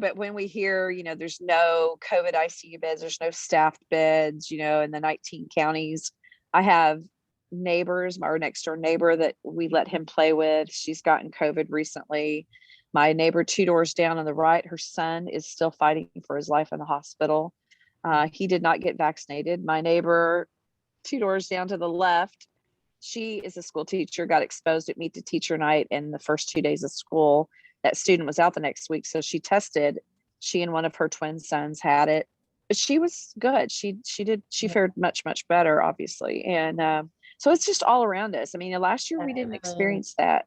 But when we hear, there's no COVID ICU beds, there's no staffed beds, in the 19 counties. I have neighbors, our next door neighbor that we let him play with. She's gotten COVID recently. My neighbor 2 doors down on the right, her son is still fighting for his life in the hospital. He did not get vaccinated. My neighbor 2 doors down to the left, she is a school teacher, got exposed at Meet the Teacher Night in the first 2 days of school. That student was out the next week. So she tested. She and one of her twin sons had it, but she was good. She fared much, much better, obviously. And so it's just all around us. I mean, last year we didn't experience that.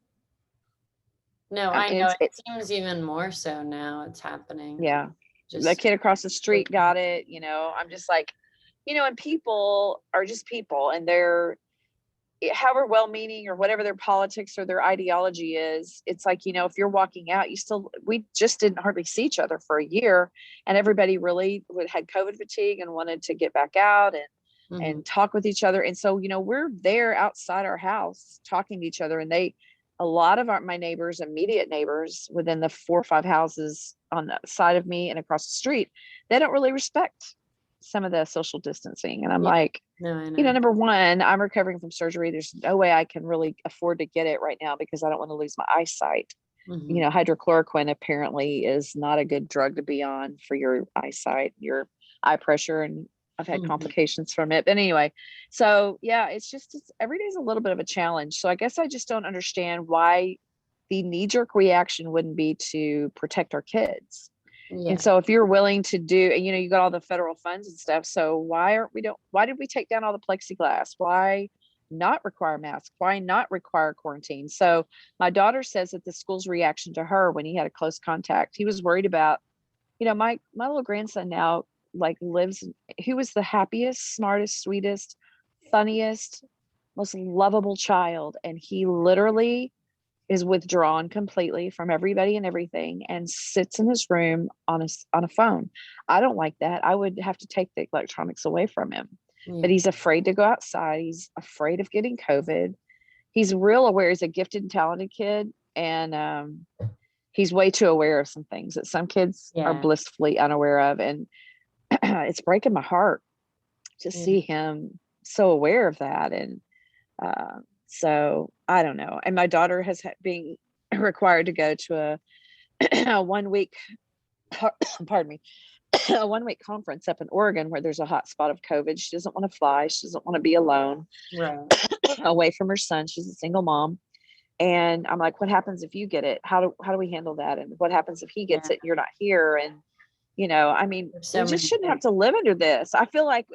No, I know. It seems even more so now it's happening. Yeah. The kid across the street got it, I'm just like, and people are just people, and they're, however well-meaning or whatever their politics or their ideology is, it's like, if you're walking out, we just didn't hardly see each other for a year, and everybody really had COVID fatigue and wanted to get back out and talk with each other. And so, we're there outside our house talking to each other, and a lot of my neighbors, immediate neighbors within the 4 or 5 houses on the side of me and across the street, they don't really respect some of the social distancing. And I'm like, number one, I'm recovering from surgery. There's no way I can really afford to get it right now because I don't want to lose my eyesight. Hydrochloroquine apparently is not a good drug to be on for your eyesight, your eye pressure. And I've had complications from it. But anyway, so yeah, it's every day is a little bit of a challenge. So I guess I just don't understand why the knee-jerk reaction wouldn't be to protect our kids. Yeah. And so if you're willing to do, you got all the federal funds and stuff. So why did we take down all the plexiglass? Why not require masks? Why not require quarantine? So my daughter says that the school's reaction to her when he had a close contact, he was worried about, my little grandson now who was the happiest, smartest, sweetest, funniest, most lovable child. And he literally is withdrawn completely from everybody and everything and sits in his room on a phone. I don't like that. I would have to take the electronics away from him. But he's afraid to go outside. He's afraid of getting COVID. He's real aware. He's a gifted and talented kid. And he's way too aware of some things that some kids are blissfully unaware of. And it's breaking my heart to see him so aware of that. And so I don't know. And my daughter has been required to go to a 1 week, pardon me, a 1 week conference up in Oregon where there's a hot spot of COVID. She doesn't want to fly. She doesn't want to be alone away from her son. She's a single mom. And I'm like, what happens if you get it? How do we handle that? And what happens if he gets it and you're not here? And we just shouldn't have to live under this. I feel like